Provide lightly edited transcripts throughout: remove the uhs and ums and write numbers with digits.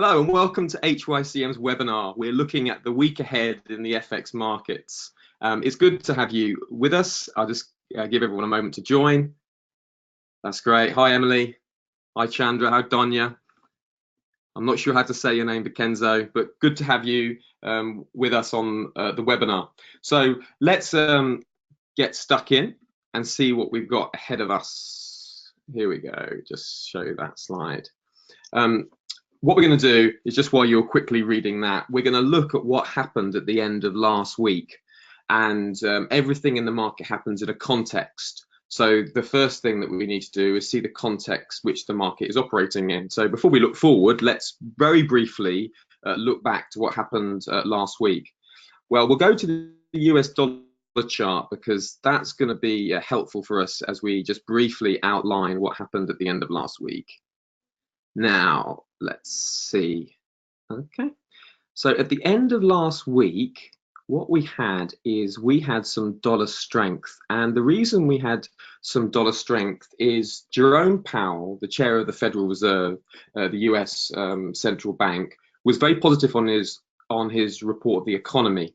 Hello and welcome to HYCM's webinar. We're looking at the week ahead in the FX markets. It's good to have you with us. I'll just give everyone a moment to join. That's great. Hi, Emily. Hi, Chandra. Hi, Donya. I'm not sure how to say your name, Kenzo, but good to have you with us on the webinar. So let's get stuck in and see what we've got ahead of us. Here we go. Just show you that slide. What we're going to do is, just while you're quickly reading that, we're going to look at what happened at the end of last week. And everything in the market happens in a context. So the first thing that we need to do is see the context which the market is operating in. So before we look forward, let's very briefly look back to what happened last week. Well, we'll go to the US dollar chart because that's going to be helpful for us as we just briefly outline what happened at the end of last week. Now, let's see. Okay, so at the end of last week, what we had is we had some dollar strength. And the reason we had some dollar strength is Jerome Powell, the chair of the Federal Reserve, the US central bank, was very positive on his report of the economy.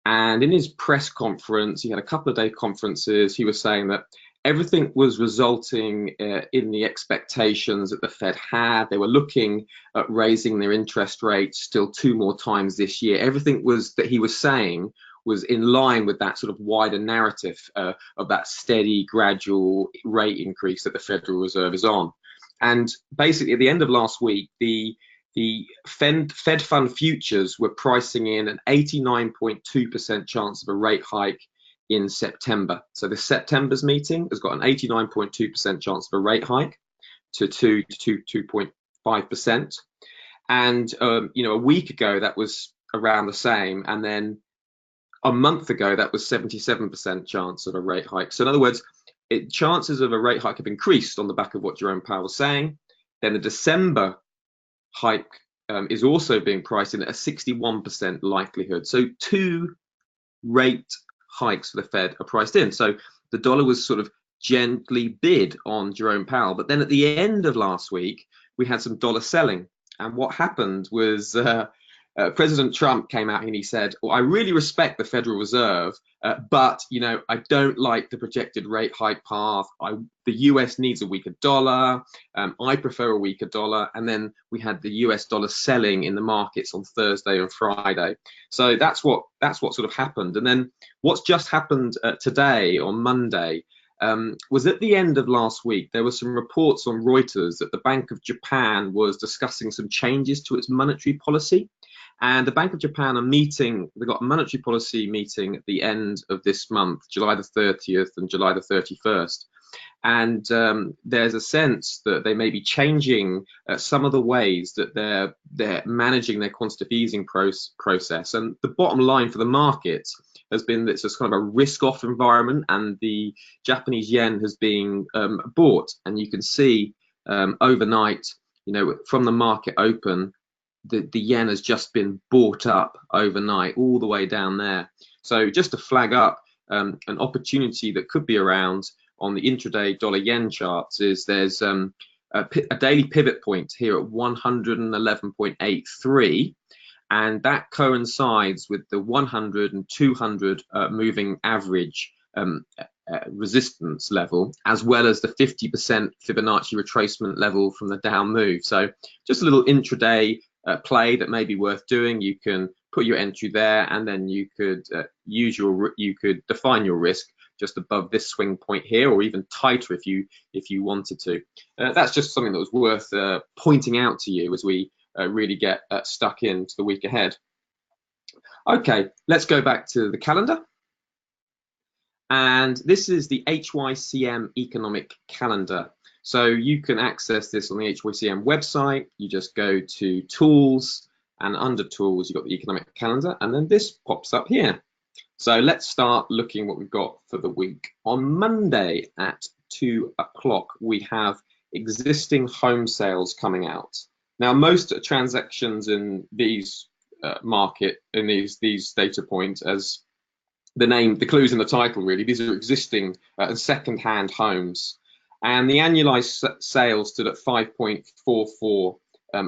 And in his press conference, he had a couple of day conferences, he was saying that everything was resulting in the expectations that the Fed had. They were looking at raising their interest rates still 2 more times this year. Everything that he was saying was in line with that sort of wider narrative of that steady, gradual rate increase that the Federal Reserve is on. And basically, at the end of last week, the Fed fund futures were pricing in an 89.2% chance of a rate hike in September. So the September's meeting has got an 89.2% chance of a rate hike to 2.5%. And a week ago that was around the same, and then a month ago that was 77% chance of a rate hike. So in other words, chances of a rate hike have increased on the back of what Jerome Powell was saying. Then the December hike is also being priced in at a 61% likelihood. So 2 rate hikes for the Fed are priced in. So the dollar was sort of gently bid on Jerome Powell. But then at the end of last week, we had some dollar selling. And what happened was President Trump came out and he said, well, I really respect the Federal Reserve, but, I don't like the projected rate hike path. The US needs a weaker dollar. I prefer a weaker dollar. And then we had the US dollar selling in the markets on Thursday and Friday. So that's what sort of happened. And then what's just happened today on Monday was at the end of last week, there were some reports on Reuters that the Bank of Japan was discussing some changes to its monetary policy. And the Bank of Japan are meeting, they've got a monetary policy meeting at the end of this month, July the 30th and July the 31st. And there's a sense that they may be changing some of the ways that they're managing their quantitative easing process. And the bottom line for the markets has been that it's just kind of a risk-off environment, and the Japanese yen has been bought. And you can see overnight, from the market open, the yen has just been bought up overnight all the way down there. So just to flag up an opportunity that could be around on the intraday dollar yen charts is there's a daily pivot point here at 111.83, and that coincides with the 100 and 200 moving average resistance level, as well as the 50% Fibonacci retracement level from the down move. So just a little intraday play that may be worth doing. You can put your entry there, and then you could you could define your risk just above this swing point here, or even tighter if you wanted to. That's just something that was worth pointing out to you as we really get stuck into the week ahead. Okay, let's go back to the calendar. And this is the HYCM economic calendar. So you can access this on the HYCM website. You just go to Tools, and under Tools, you've got the economic calendar, and then this pops up here. So let's start looking what we've got for the week. On Monday at 2 o'clock, we have existing home sales coming out. Now, most transactions in these these data points, as the clues in the title really, these are existing and second-hand homes. And the annualized sales stood at 5.44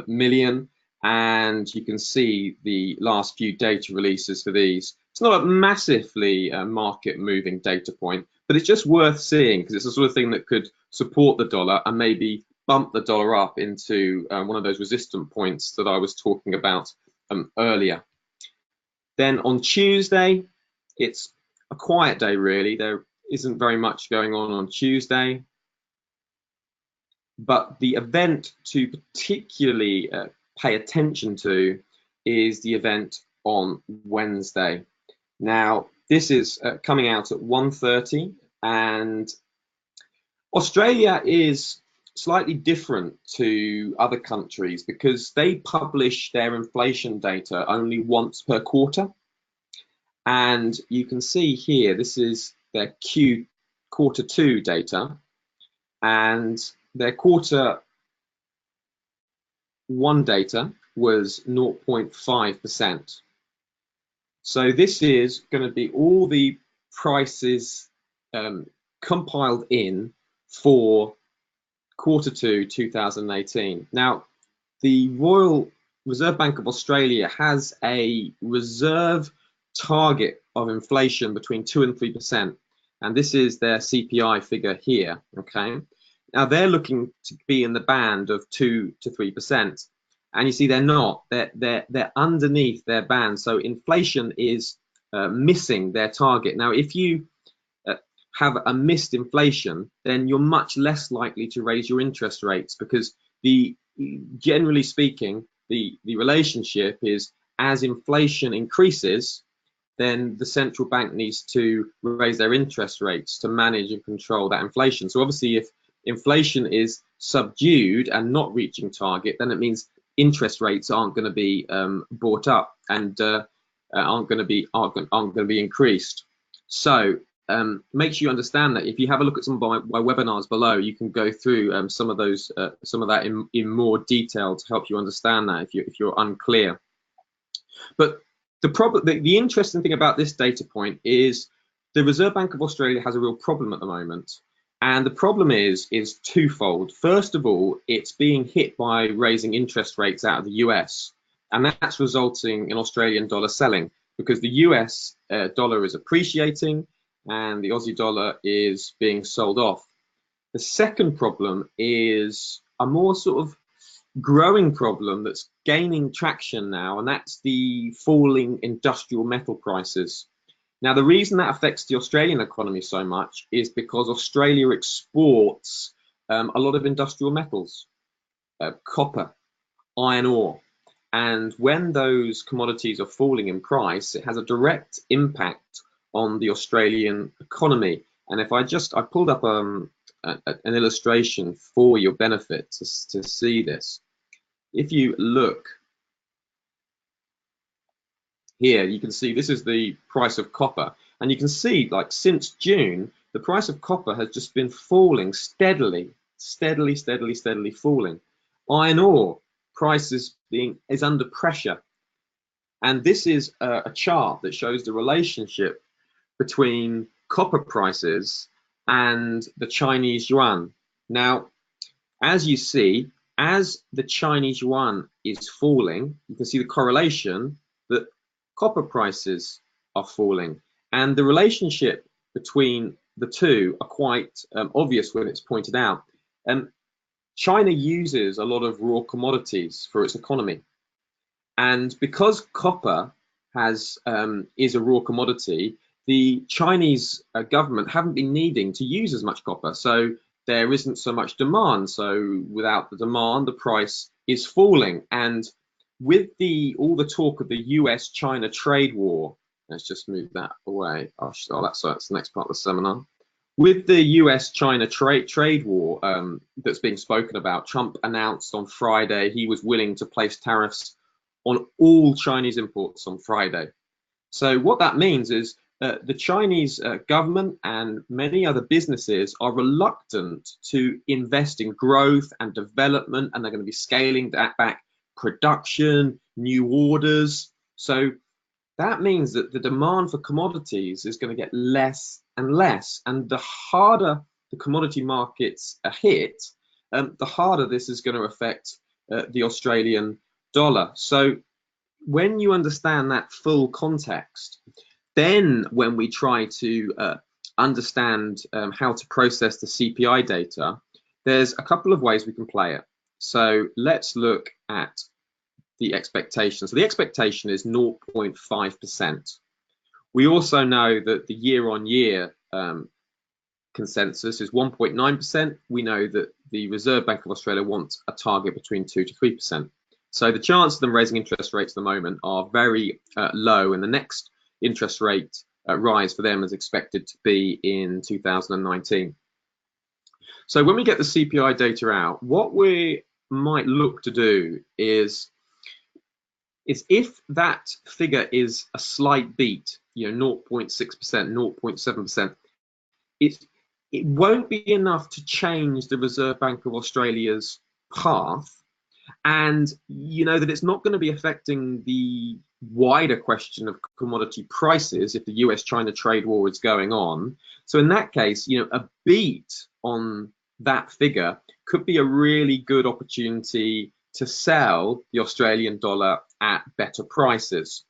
million, and you can see the last few data releases for these. It's not a massively market moving data point, but it's just worth seeing because it's the sort of thing that could support the dollar and maybe bump the dollar up into one of those resistant points that I was talking about earlier. Then on Tuesday, it's a quiet day really. There isn't very much going on Tuesday. But the event to particularly pay attention to is the event on Wednesday. Now, this is coming out at 1:30, and Australia is slightly different to other countries because they publish their inflation data only once per quarter. And you can see here, this is their quarter two data, and their quarter one data was 0.5%. So this is going to be all the prices compiled in for quarter two 2018. Now, the Royal Reserve Bank of Australia has a reserve target of inflation between 2 and 3%, and this is their CPI figure here. Okay, now they're looking to be in the band of 2 to 3%, and you see they're not. They're underneath their band. So inflation is missing their target. Now, if you have a missed inflation, then you're much less likely to raise your interest rates because generally speaking, the relationship is as inflation increases, then the central bank needs to raise their interest rates to manage and control that inflation. So obviously, if inflation is subdued and not reaching target, then it means interest rates aren't going to be brought up and aren't going to be increased. So make sure you understand that. If you have a look at some of my webinars below, you can go through some of that in more detail to help you understand that if you're unclear. But the interesting thing about this data point is the Reserve Bank of Australia has a real problem at the moment. And the problem is twofold. First of all, it's being hit by raising interest rates out of the US. And that's resulting in Australian dollar selling because the US dollar is appreciating and the Aussie dollar is being sold off. The second problem is a more sort of growing problem that's gaining traction now, and that's the falling industrial metal prices. Now, the reason that affects the Australian economy so much is because Australia exports a lot of industrial metals, copper, iron ore. And when those commodities are falling in price, it has a direct impact on the Australian economy. And if I pulled up an illustration for your benefit to see this. If you look here, you can see this is the price of copper, and you can see like since June, the price of copper has just been falling steadily falling. Iron ore prices is under pressure, and this is a chart that shows the relationship between copper prices and the Chinese yuan. Now, as you see, as the Chinese yuan is falling, you can see the correlation that copper prices are falling. And the relationship between the two are quite obvious when it's pointed out. China uses a lot of raw commodities for its economy. And because copper is a raw commodity, the Chinese government haven't been needing to use as much copper. So there isn't so much demand. So without the demand, the price is falling. And with all the talk of the US-China trade war, let's just move that away. That's the next part of the seminar. With the US-China trade war that's being spoken about, Trump announced on Friday he was willing to place tariffs on all Chinese imports on Friday. So what that means is the Chinese government and many other businesses are reluctant to invest in growth and development, and they're going to be scaling that back production, new orders. So that means that the demand for commodities is going to get less and less. And the harder the commodity markets are hit, the harder this is going to affect the Australian dollar. So when you understand that full context, then when we try to understand how to process the CPI data, there's a couple of ways we can play it. So let's look at the expectation. So the expectation is 0.5%. We also know that the year-on-year consensus is 1.9%. We know that the Reserve Bank of Australia wants a target between 2 to 3%. So the chance of them raising interest rates at the moment are very low, and the next interest rate rise for them is expected to be in 2019. So when we get the CPI data out, what we might look to do is if that figure is a slight beat, 0.6%, 0.7%, it won't be enough to change the Reserve Bank of Australia's path, and you know that it's not going to be affecting the wider question of commodity prices if the US-China trade war is going on. So in that case, a beat on that figure could be a really good opportunity to sell the Australian dollar at better prices.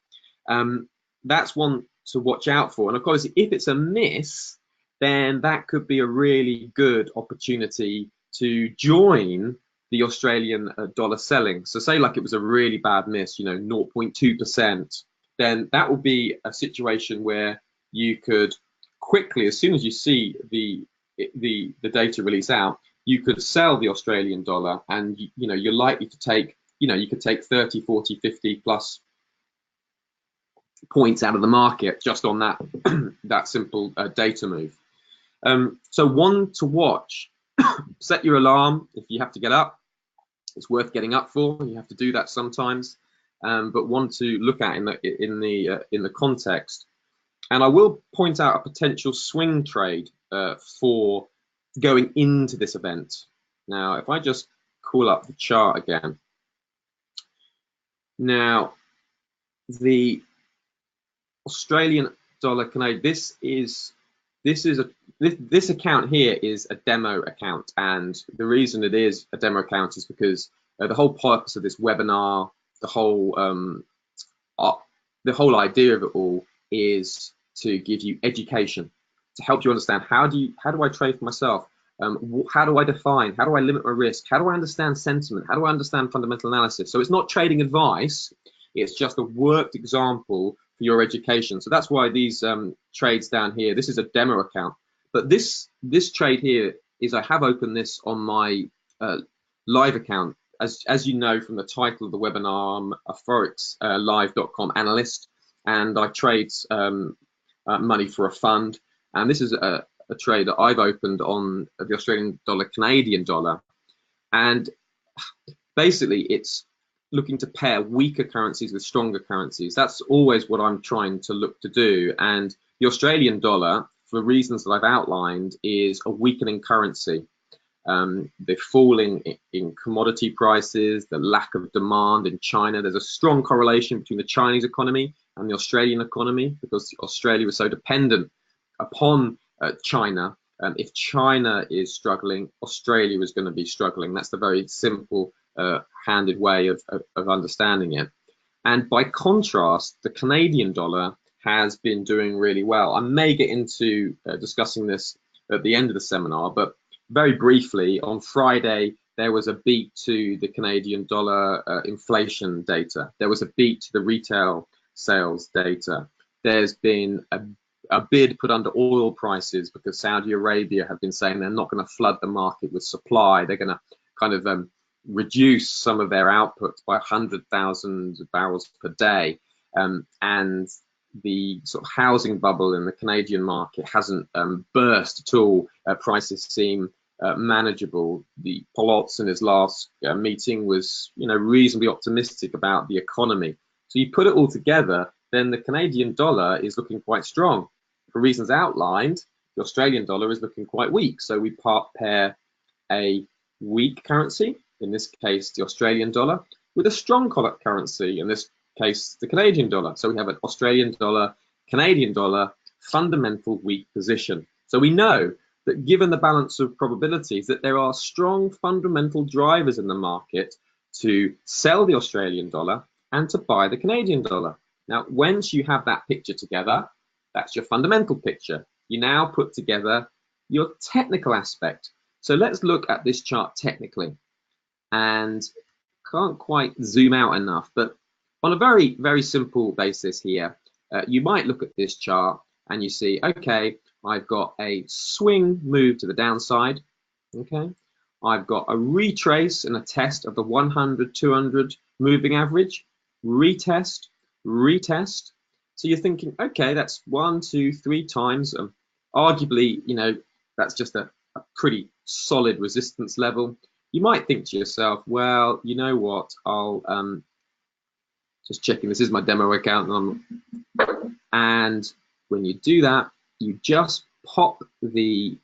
That's one to watch out for. And of course, if it's a miss, then that could be a really good opportunity to join the Australian dollar selling. So say like it was a really bad miss, 0.2%, then that would be a situation where you could quickly, as soon as you see the data release out, you could sell the Australian dollar, and you're likely to take, you could take 30, 40, 50 plus points out of the market just on that that simple data move. So one to watch. Set your alarm if you have to get up. It's worth getting up for. You have to do that sometimes, but one to look at in the context. And I will point out a potential swing trade for going into this event. Now, if I just call up the chart again. Now, the Australian dollar Canadian. This account here is a demo account, and the reason it is a demo account is because the whole purpose of this webinar, the whole idea of it all is to give you education, to help you understand how do I trade for myself, how do I define, how do I limit my risk, how do I understand sentiment, how do I understand fundamental analysis. So it's not trading advice, it's just a worked example for your education. So that's why these trades down here, this is a demo account. But this trade here is, I have opened this on my live account. As you know from the title of the webinar, I'm a forex.live.com analyst, and I trade money for a fund. And this is a trade that I've opened on the Australian dollar, Canadian dollar. And basically it's looking to pair weaker currencies with stronger currencies. That's always what I'm trying to look to do. And the Australian dollar, for reasons that I've outlined, is a weakening currency. The falling in commodity prices, the lack of demand in China. There's a strong correlation between the Chinese economy and the Australian economy, because Australia is so dependent upon China. If China is struggling, Australia is going to be struggling. That's the very simple handed way of understanding it. And by contrast, the Canadian dollar has been doing really well. I may get into discussing this at the end of the seminar, but very briefly, on Friday, there was a beat to the Canadian dollar inflation data. There was a beat to the retail sales data. There's been a bid put under oil prices because Saudi Arabia have been saying they're not going to flood the market with supply. They're going to kind of reduce some of their output by 100,000 barrels per day. And the sort of housing bubble in the Canadian market hasn't burst at all. Prices seem manageable. The Polotz in his last meeting was, reasonably optimistic about the economy. So you put it all together, then the Canadian dollar is looking quite strong. For reasons outlined, the Australian dollar is looking quite weak. So we pair a weak currency, in this case the Australian dollar, with a strong currency, in this case the Canadian dollar. So we have an Australian dollar, Canadian dollar, fundamental weak position. So we know that given the balance of probabilities that there are strong fundamental drivers in the market to sell the Australian dollar and to buy the Canadian dollar. Now, once you have that picture together, that's your fundamental picture. You now put together your technical aspect. So let's look at this chart technically. And can't quite zoom out enough, but on a very, very simple basis here, you might look at this chart and you see, okay, I've got a swing move to the downside, okay? I've got a retrace and a test of the 100, 200 moving average, retest, retest. So you're thinking, okay, that's 1, 2, 3 times. Arguably, you know, that's just a pretty solid resistance level. You might think to yourself, well, you know what, I'll just checking, this is my demo account, and when you do that, you just pop the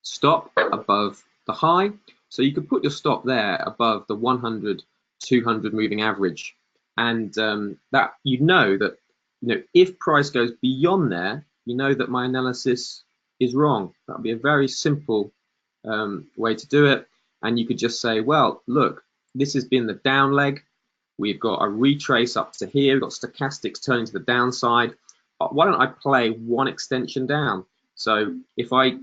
stop above the high. So you could put your stop there above the 100, 200 moving average, and that you know that, you know, if price goes beyond there, you know that my analysis is wrong. That would be a very simple way to do it. And you could just say, well, look, this has been the down leg. We've got a retrace up to here. We've got stochastics turning to the downside. Why don't I play one extension down? So if I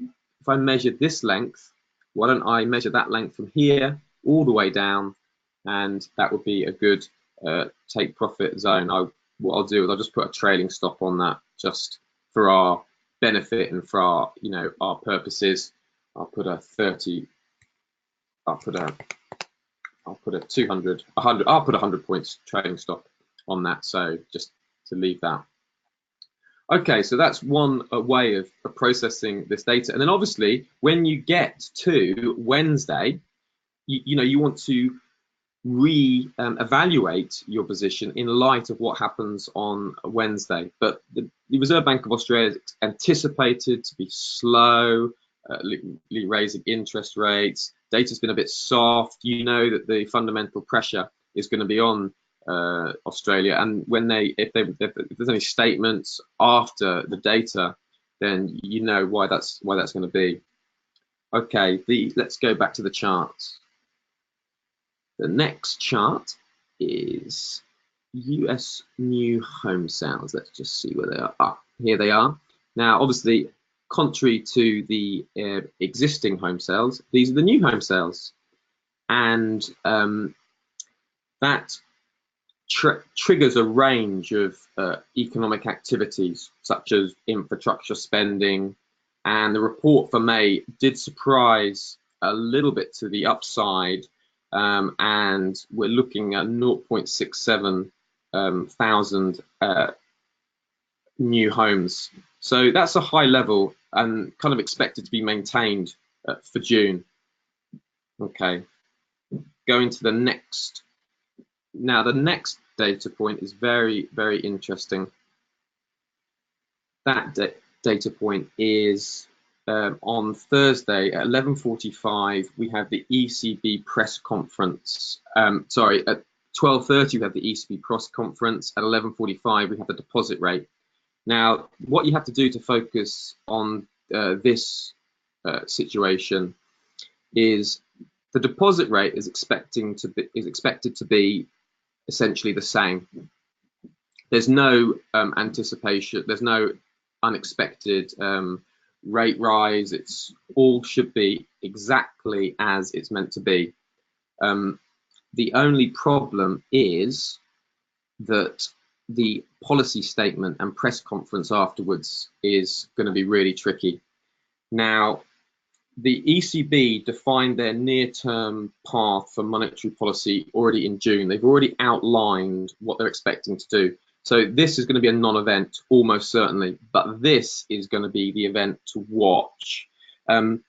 measure this length, why don't I measure that length from here all the way down? And that would be a good take profit zone. What I'll do is I'll just put a trailing stop on that just for our benefit and for our, you know, our purposes. I'll put a 30. I'll put a 200, 100. I'll put 100 points trailing stop on that. So just to leave that. Okay, so that's one way of processing this data. And then obviously, when you get to Wednesday, you know, you want to evaluate your position in light of what happens on Wednesday. But the Reserve Bank of Australia is anticipated to be slow, raising interest rates. Data's been a bit soft. You know that the fundamental pressure is going to be on Australia, and when if there's any statements after the data, then you know why that's going to be. Okay, let's go back to the charts. The next chart is US new home sales. Let's just see where they are. Ah, here they are. Now, obviously, contrary to the existing home sales, these are the new home sales, and that triggers a range of economic activities such as infrastructure spending, and the report for May did surprise a little bit to the upside, and we're looking at 0.67 thousand new homes. So that's a high level and kind of expected to be maintained for June. Okay, going to the next. Now, the next data point is very, very interesting. That data point is on Thursday at 11:45. We have the ECB press conference. Sorry, at 12:30 we have the ECB press conference. At 11:45 we have the deposit rate. Now, what you have to do to focus on this situation is the deposit rate is expected to be essentially the same. There's no anticipation, there's no unexpected rate rise. It's all should be exactly as it's meant to be. The only problem is that the policy statement and press conference afterwards is going to be really tricky. Now, the ECB defined their near-term path for monetary policy already in June. They've already outlined what they're expecting to do. So this is going to be a non-event, almost certainly, but this is going to be the event to watch. The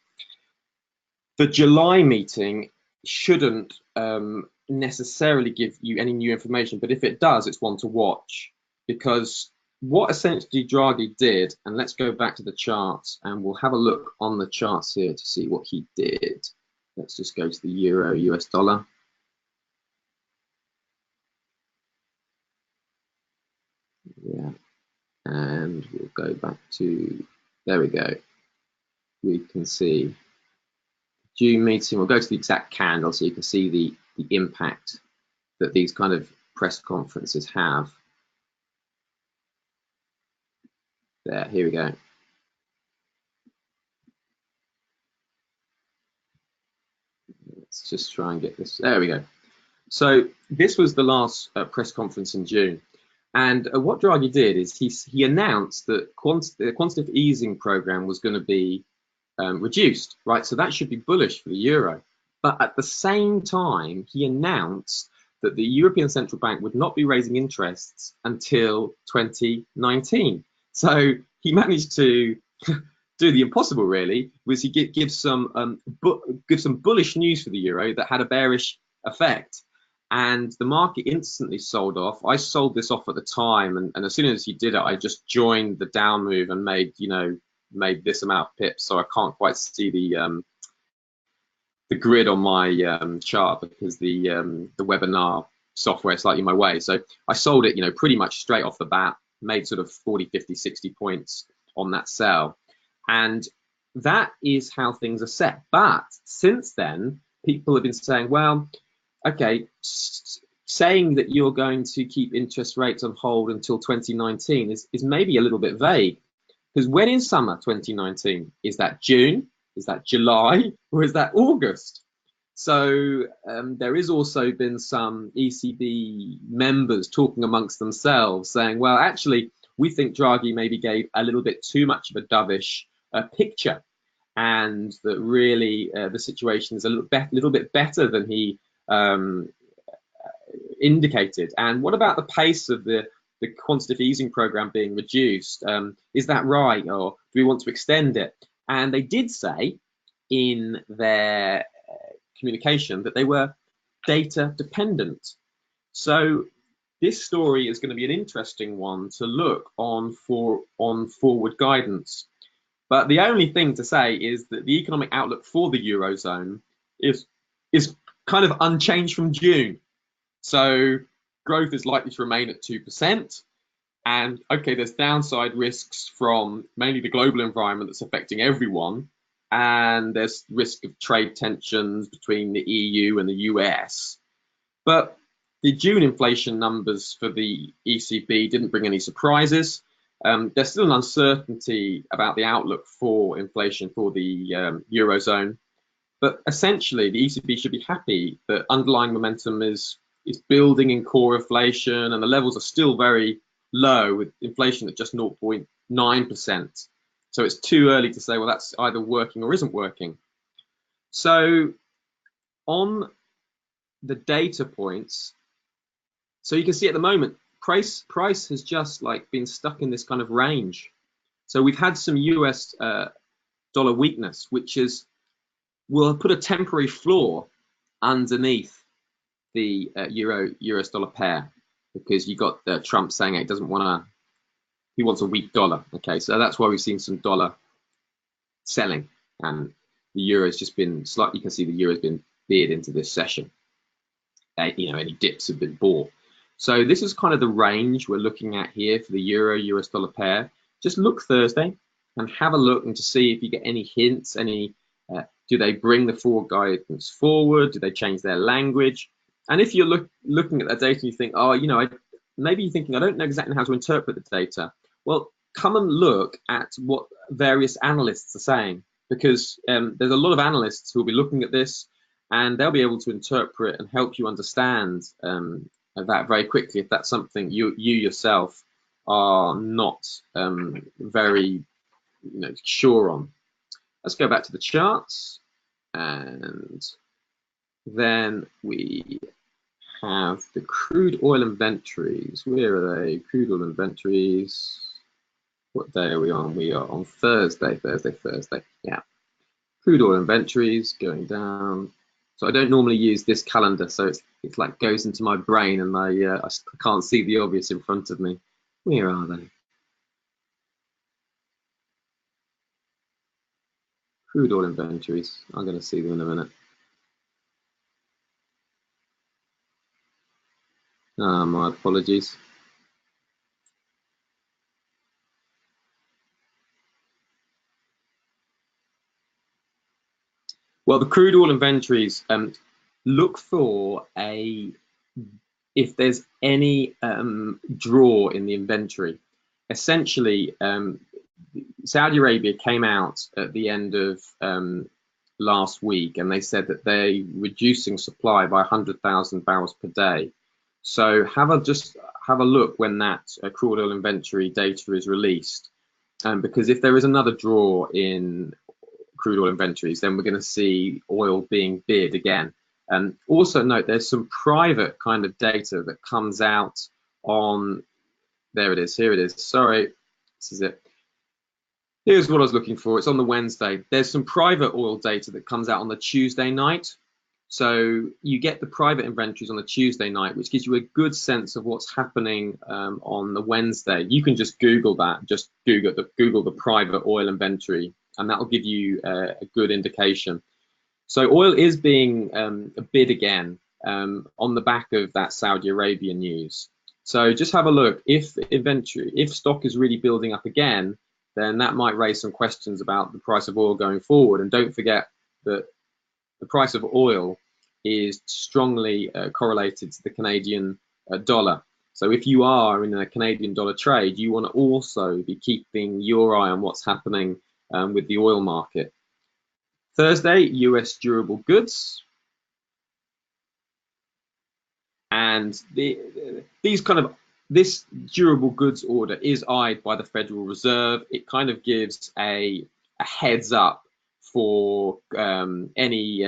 July meeting shouldn't necessarily give you any new information, but if it does, it's one to watch, because what essentially Draghi did, and let's go back to the charts and we'll have a look on the charts here to see what he did. Let's just go to the euro US dollar. Yeah, and we'll go back to, there we go. We can see June meeting. We'll go to the exact candle so you can see the impact that these kind of press conferences have. There, here we go. Let's just try and get this. There we go. So this was the last press conference in June. And what Draghi did is he announced that the quantitative easing program was going to be reduced, right? So that should be bullish for the euro. But at the same time, he announced that the European Central Bank would not be raising interests until 2019. So he managed to do the impossible, really, was he give some bullish news for the euro that had a bearish effect. And the market instantly sold off. I sold this off at the time, and as soon as he did it, I just joined the down move and made this amount of pips. So I can't quite see the grid on my chart because the webinar software is slightly in my way. So I sold it, pretty much straight off the bat, made sort of 40, 50, 60 points on that sell. And that is how things are set. But since then, people have been saying, well, okay, saying that you're going to keep interest rates on hold until 2019 is maybe a little bit vague. Because when is summer 2019? Is that June? Is that July? Or is that August? So there has also been some ECB members talking amongst themselves saying, well, actually, we think Draghi maybe gave a little bit too much of a dovish picture, and that really the situation is a little bit better than he indicated. And what about the pace of the quantitative easing program being reduced? Is that right, or do we want to extend it? And they did say in their communication that they were data dependent. So this story is going to be an interesting one to look on forward guidance. But the only thing to say is that the economic outlook for the Eurozone is kind of unchanged from June. So growth is likely to remain at 2%. And okay, there's downside risks from mainly the global environment that's affecting everyone. And there's risk of trade tensions between the EU and the US. But the June inflation numbers for the ECB didn't bring any surprises. There's still an uncertainty about the outlook for inflation for the Eurozone. But essentially, the ECB should be happy that underlying momentum is building in core inflation, and the levels are still very low with inflation at just 0.9%. So it's too early to say, well, that's either working or isn't working. So on the data points, so you can see at the moment, price has just been stuck in this kind of range. So we've had some US dollar weakness, which will put a temporary floor underneath the US dollar pair, because you got Trump saying he wants a weak dollar. Okay, so that's why we've seen some dollar selling, and the euro's just been slightly. You can see the euro's been veered into this session. Any dips have been bought. So this is kind of the range we're looking at here for the euro-US dollar pair. Just look Thursday and have a look and to see if you get any hints. Do they bring the forward guidance forward? Do they change their language? And if you're looking at that data and you think, oh, maybe you're thinking, I don't know exactly how to interpret the data. Well, come and look at what various analysts are saying, because there's a lot of analysts who will be looking at this, and they'll be able to interpret and help you understand that very quickly if that's something you yourself are not very sure on. Let's go back to the charts, and then we have the crude oil inventories. Where are they? Crude oil inventories. What day are we on? We are on Thursday. Yeah. Crude oil inventories going down. So I don't normally use this calendar, so it's like goes into my brain, and I can't see the obvious in front of me. Where are they? Crude oil inventories. I'm going to see them in a minute. My apologies. Well, the crude oil inventories, look for a if there's any draw in the inventory. Essentially, Saudi Arabia came out at the end of last week, and they said that they're reducing supply by 100,000 barrels per day. So just have a look when that crude oil inventory data is released, because if there is another draw in crude oil inventories, then we're going to see oil being bid again. And also note there's some private kind of data that comes out on, there it is, here it is, sorry, this is it. Here's what I was looking for. It's on the Wednesday. There's some private oil data that comes out on the Tuesday night. So you get the private inventories on the Tuesday night, which gives you a good sense of what's happening on the Wednesday. You can just Google that, just Google the private oil inventory, and that will give you a good indication. So oil is being bid again on the back of that Saudi Arabia news. So just have a look. If stock is really building up again, then that might raise some questions about the price of oil going forward. And don't forget that the price of oil is strongly correlated to the Canadian dollar. So if you are in a Canadian dollar trade, you want to also be keeping your eye on what's happening with the oil market. Thursday, US durable goods. And this durable goods order is eyed by the Federal Reserve. It kind of gives a heads up for any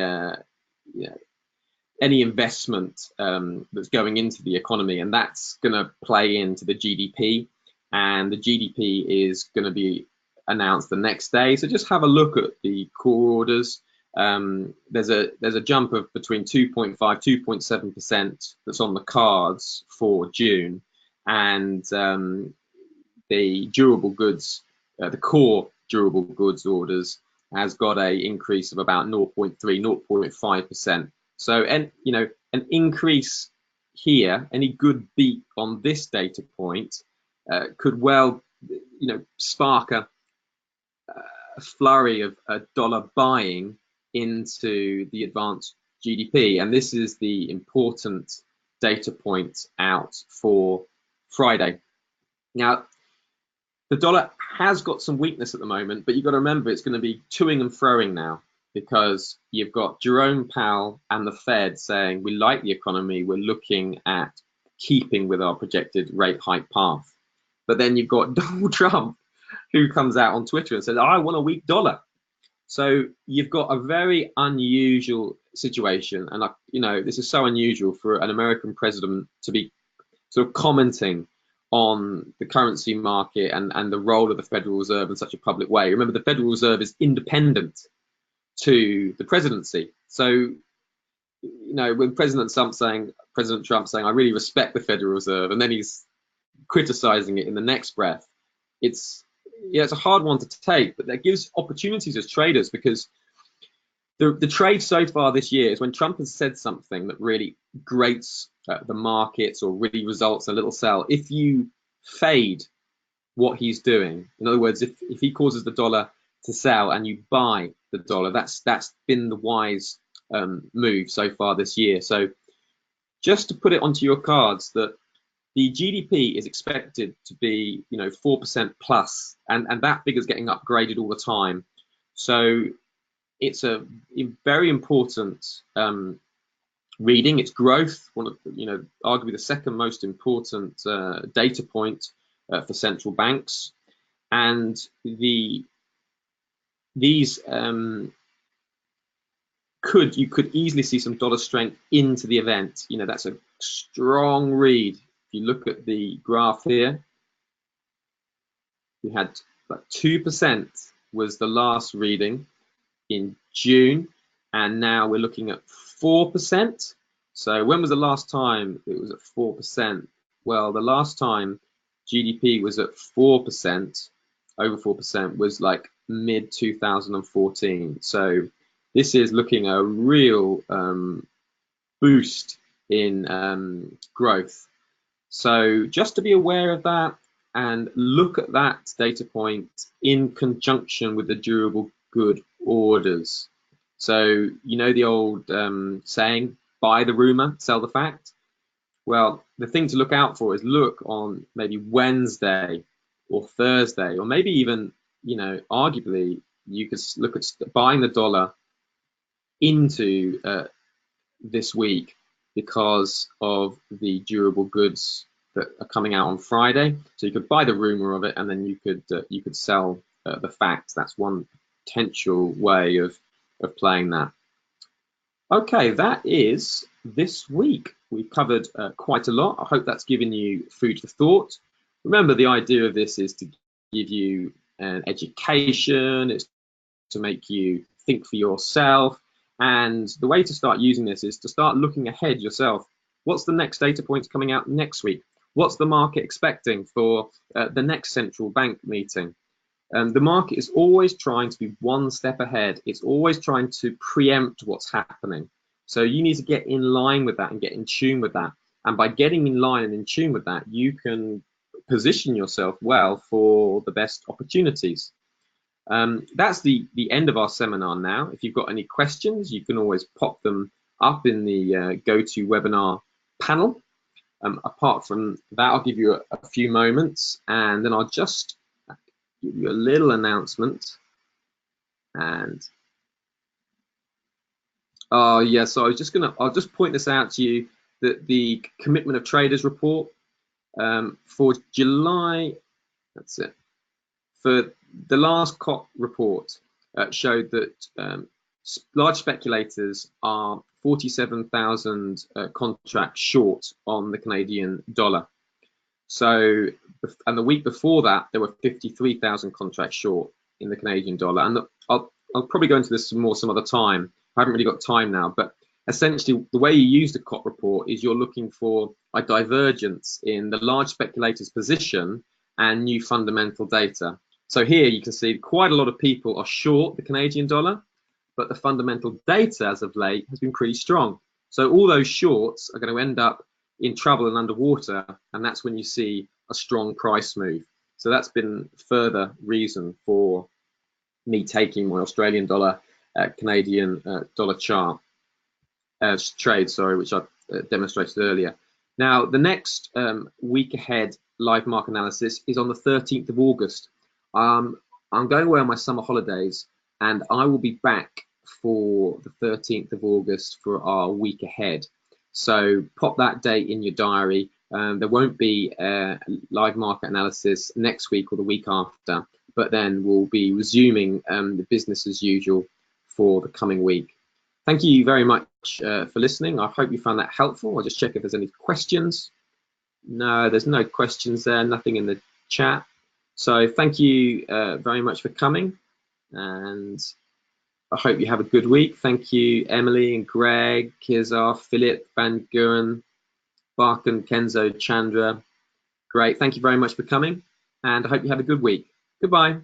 investment that's going into the economy, and that's going to play into the GDP, and the GDP is going to be announced the next day. So just have a look at the core orders. There's a jump of between 2.5 2.7% that's on the cards for June, and the durable goods, the core durable goods orders has got a increase of about 0.3 0.5%. So an increase here, any good beat on this data point could well spark a flurry of dollar buying into the advanced GDP, and this is the important data point out for Friday. Now, the dollar has got some weakness at the moment, but you've got to remember it's going to be toing and froing now, because you've got Jerome Powell and the Fed saying we like the economy, we're looking at keeping with our projected rate hike path. But then you've got Donald Trump, who comes out on Twitter and says, I want a weak dollar. So you've got a very unusual situation, and this is so unusual for an American president to be sort of commenting on the currency market and the role of the Federal Reserve in such a public way. Remember, the Federal Reserve is independent to the presidency. So, when President Trump saying, I really respect the Federal Reserve, and then he's criticizing it in the next breath, it's a hard one to take, but that gives opportunities as traders, because the trade so far this year is when Trump has said something that really grates the markets or really results in a little sell. If you fade what he's doing, in other words, if he causes the dollar to sell and you buy the dollar, that's been the wise move so far this year. So just to put it onto your cards, that the GDP is expected to be 4% plus, and that figure is getting upgraded all the time. So it's a very important reading. It's growth, one of arguably the second most important data point for central banks, and you could easily see some dollar strength into the event. That's a strong read. If you look at the graph here, we had about 2% was the last reading in June, and now we're looking at 4%. So when was the last time it was at 4%? Well, the last time GDP was at 4%, over 4%, was like mid 2014. So this is looking a real boost in growth. So just to be aware of that, and look at that data point in conjunction with the durable good orders. So the old saying, buy the rumor, sell the fact. Well, the thing to look out for is look on maybe Wednesday or Thursday, or maybe even, arguably you could look at buying the dollar into this week because of the durable goods that are coming out on Friday. So you could buy the rumor of it, and then you could sell the facts. That's one potential way of playing that. Okay, that is this week. We've covered quite a lot. I hope that's given you food for thought. Remember, the idea of this is to give you an education. It's to make you think for yourself. And the way to start using this is to start looking ahead yourself. What's the next data points coming out next week? What's the market expecting for the next central bank meeting? The market is always trying to be one step ahead. It's always trying to preempt what's happening. So you need to get in line with that and get in tune with that. And by getting in line and in tune with that, you can position yourself well for the best opportunities. That's the end of our seminar now. If you've got any questions, you can always pop them up in the GoToWebinar panel. Apart from that, I'll give you a few moments, and then I'll just give you a little announcement. And yeah, so I'll just point this out to you, that the commitment of traders report for July, that's it, for the last COP report showed that large speculators are 47,000 contracts short on the Canadian dollar. So, and the week before that, there were 53,000 contracts short in the Canadian dollar. And I'll probably go into this some other time. I haven't really got time now, but essentially the way you use the COP report is you're looking for a divergence in the large speculators' position and new fundamental data. So here you can see quite a lot of people are short the Canadian dollar, but the fundamental data as of late has been pretty strong. So all those shorts are going to end up in trouble and underwater, and that's when you see a strong price move. So that's been further reason for me taking my Australian dollar Canadian dollar chart trade, which I demonstrated earlier. Now, the next week ahead live market analysis is on the 13th of August. I'm going away on my summer holidays, and I will be back for the 13th of August for our week ahead. So pop that date in your diary. There won't be a live market analysis next week or the week after, but then we'll be resuming the business as usual for the coming week. Thank you very much for listening. I hope you found that helpful. I'll just check if there's any questions. No, there's no questions there, nothing in the chat. So thank you very much for coming, and I hope you have a good week. Thank you, Emily and Greg, Kirzar, Philip, Van Guren, Barkan, Kenzo, Chandra. Great. Thank you very much for coming, and I hope you have a good week. Goodbye.